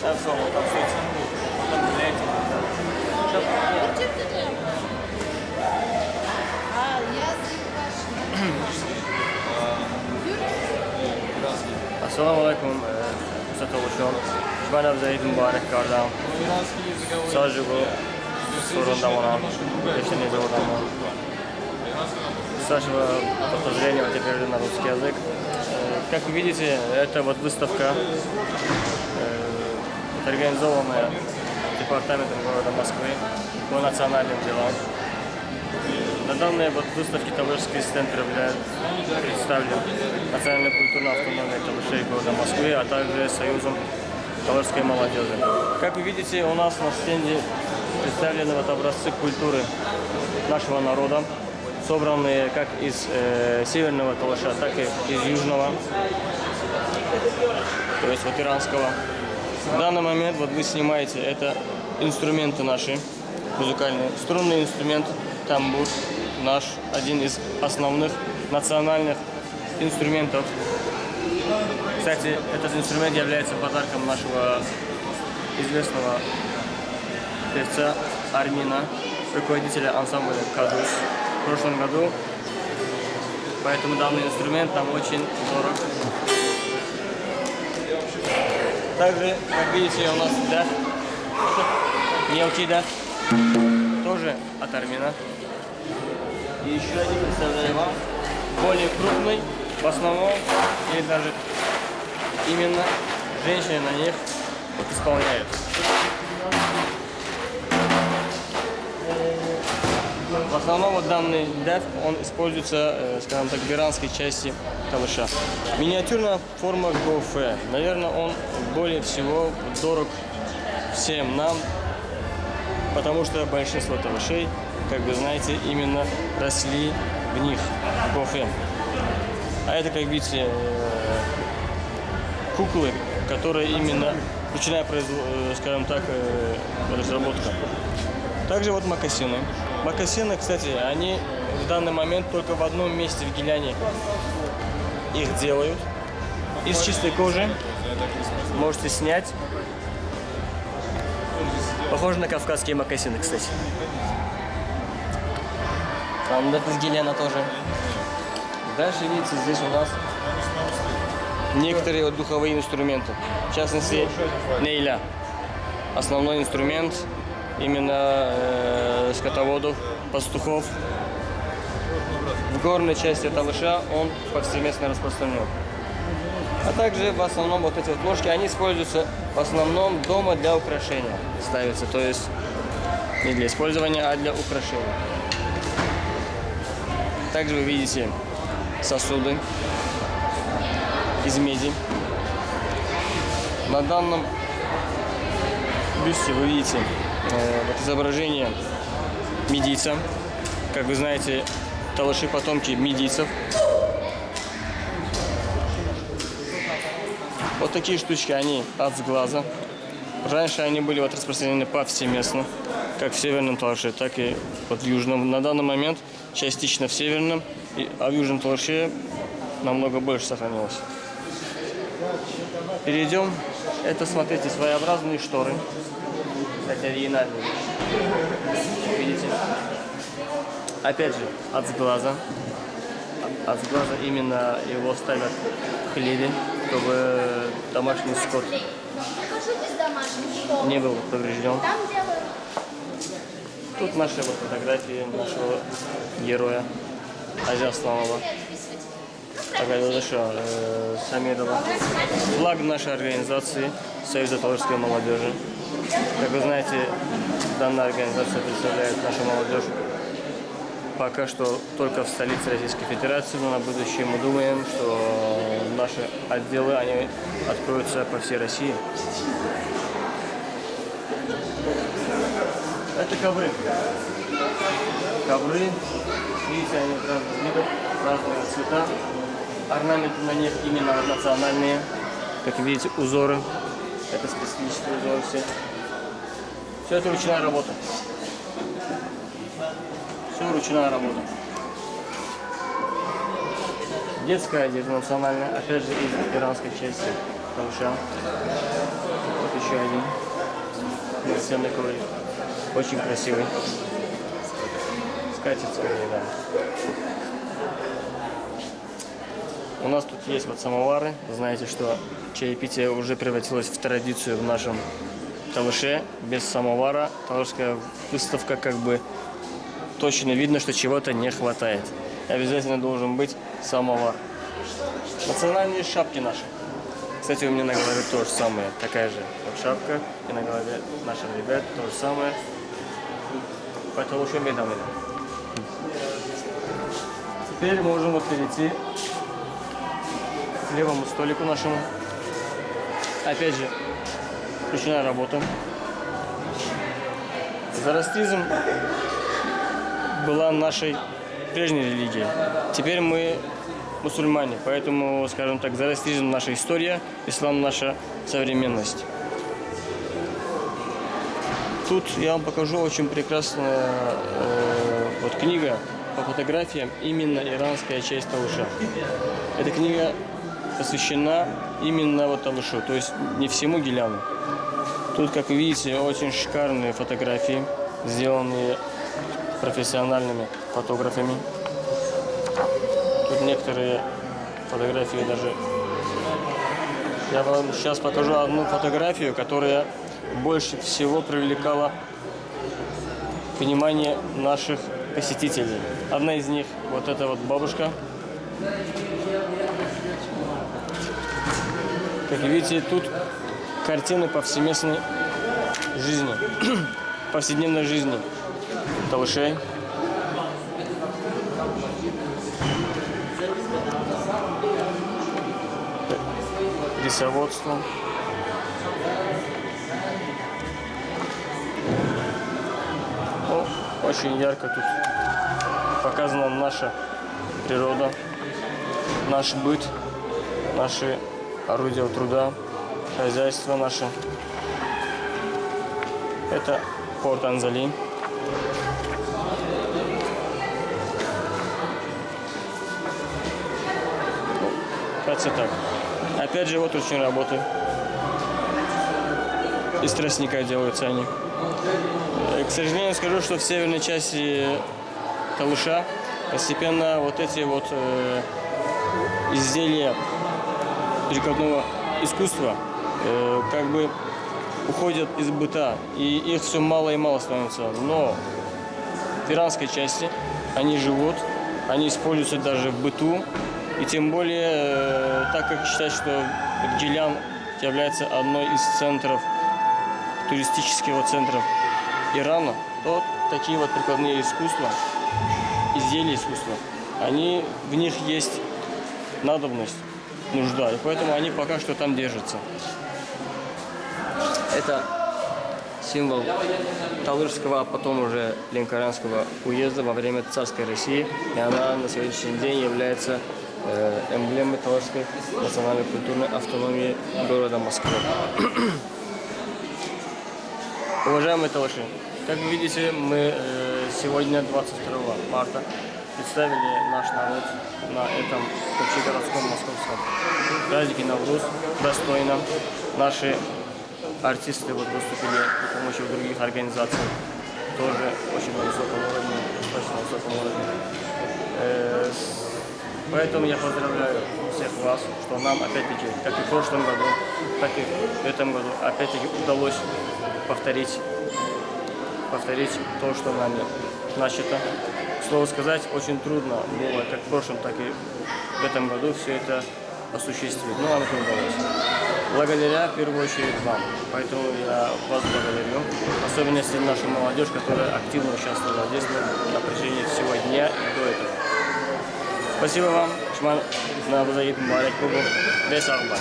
Там все, вот там все. Потом гуляйте. Assalamu alaikum. Kısa çalışıyorum. Ben Abzeyid mübarek kardeşim. Sadece bu sorundan olan, geçtiğiniz oradan olan. С вашего позволения теперь на русский язык. Как вы видите, это вот выставка, организованная департаментом города Москвы по национальным делам. На данной вот выставке Талышский стенд представлен национальной культурно-автономной Талышей города Москвы, а также Союзом Талышской молодежи. Как вы видите, у нас на стенде представлены вот образцы культуры нашего народа, собранные как из северного Талыша, так и из южного, то есть вот иранского. В данный момент вот вы снимаете, это инструменты наши, музыкальные, струнный инструмент тамбур, наш один из основных национальных инструментов. Кстати, этот инструмент является подарком нашего известного певца Армина, руководителя ансамбля «Кадус» в прошлом году. Поэтому данный инструмент нам очень дорог. Также, как видите, у нас даф, мелкий даф, тоже от Армина. И еще один представляю вам, более крупный, в основном, или даже именно женщины на них исполняют. В основном вот данный даф, он используется, скажем так, в иранской части Талыша. Миниатюрная форма гофе. Наверное, он более всего дорог всем нам, потому что большинство талышей, как вы знаете, именно росли в них, гофе. А это, как видите, куклы, которые именно ручная, скажем так, разработка. Также вот мокасины. Мокасины, кстати, они в данный момент только в одном месте в Гиляне их делают. Из чистой кожи. Можете снять. Похоже на кавказские мокасины, кстати. Там из Гиляна тоже. Дальше, видите, здесь у нас некоторые вот духовые инструменты. В частности, нейля. Основной инструмент именно скотоводов, пастухов. В горной части Талыша он повсеместно распространен. А также в основном вот эти вот ложки, они используются в основном дома для украшения. Ставятся, то есть не для использования, а для украшения. Также вы видите сосуды из меди. На данном бюсте вы видите вот изображение медийца. Как вы знаете, талыши потомки медийцев. Вот такие штучки, они от сглаза. Раньше они были вот распространены повсеместно, как в северном Талыше, так и вот в южном. На данный момент частично в северном, а в южном Талыше намного больше сохранилось. Перейдем. Это, смотрите, своеобразные шторы. Кстати, оригинальные. Видите? Опять же, от сглаза. От сглаза именно его ставят в хлеве, чтобы домашний скот не был поврежден. Тут наши вот фотографии нашего героя Азиаславова. Самедова. Флаг нашей организации Союза Талышской молодежи. Как вы знаете, данная организация представляет нашу молодежь пока что только в столице Российской Федерации, но на будущее мы думаем, что наши отделы, они откроются по всей России. Это ковры. Ковры, видите, они разных видов, разные цвета. Орнаменты на них именно национальные. Как видите, узоры. Это специфические узоры все. Все это ручная работа. Все ручная работа. Детская одежда национальная, опять же из иранской части Талыша. Вот еще один настенный коврик. Очень красивый. Скатится, да. У нас тут есть вот самовары. Знаете, что чаепитие уже превратилось в традицию в нашем Талыше. Без самовара талышская выставка как бы точно видно, что чего-то не хватает. Обязательно должен быть самовар. Национальные шапки наши. Кстати, у меня на голове то же самое. Такая же вот шапка. И на голове наших ребят то же самое. По Талышу медами. Теперь можем вот перейти к левому столику нашему. Опять же, ручная работа. Зороастризм была нашей прежней религией. Теперь мы мусульмане, поэтому, скажем так, зороастризм наша история, ислам наша современность. Тут я вам покажу очень прекрасная вот книга по фотографиям, именно иранская часть Талыша. Эта книга посвящена именно вот Талышу, то есть не всему Гиляну. Тут, как вы видите, очень шикарные фотографии, сделанные профессиональными фотографами. Тут некоторые фотографии даже... Я вам сейчас покажу одну фотографию, которая больше всего привлекала внимание наших посетителей. Одна из них, вот эта вот бабушка. Как видите, тут картины повсеместной жизни, повседневной жизни талышей. Рисоводство. Очень ярко тут показана наша природа, наш быт, наши орудия труда, хозяйство наше. Это порт Анзали. Кажется так. Опять же, вот ручные работы. Из тростника делаются они. К сожалению, скажу, что в северной части Талыша постепенно вот эти вот изделия прикладного искусства как бы уходят из быта, и их все мало и мало становится. Но в иранской части они живут, они используются даже в быту, и тем более, так как считать, что Гилян является одной из центров, туристических центров Ирана, то такие вот прикладные искусства, изделия искусства, в них есть надобность, нужда, и поэтому они пока что там держатся. Это символ Талышского, а потом уже Ленкоранского уезда во время царской России, и она на сегодняшний день является эмблемой Талышской национальной культурной автономии города Москвы. Уважаемые талыши, как вы видите, мы сегодня, 22 марта, представили наш народ на этом общегородском московском празднике Навруз достойно. Наши артисты выступили при помощи других организаций, тоже очень на высоком уровне, достаточно высоком уровне. Поэтому я поздравляю всех вас, что нам опять-таки, как и в прошлом году, так и в этом году, опять-таки удалось повторить то, что нами начато. Слово сказать, очень трудно было, как в прошлом, так и в этом году все это осуществить. Но нам это удалось. Благодаря, в первую очередь, вам. Поэтому я вас благодарю. Особенно если наша молодежь, которая активно участвовала здесь на протяжении всего дня и до этого. Спасибо вам. Шман, на Бузаид Мубарак Бубу. Без Ахбар.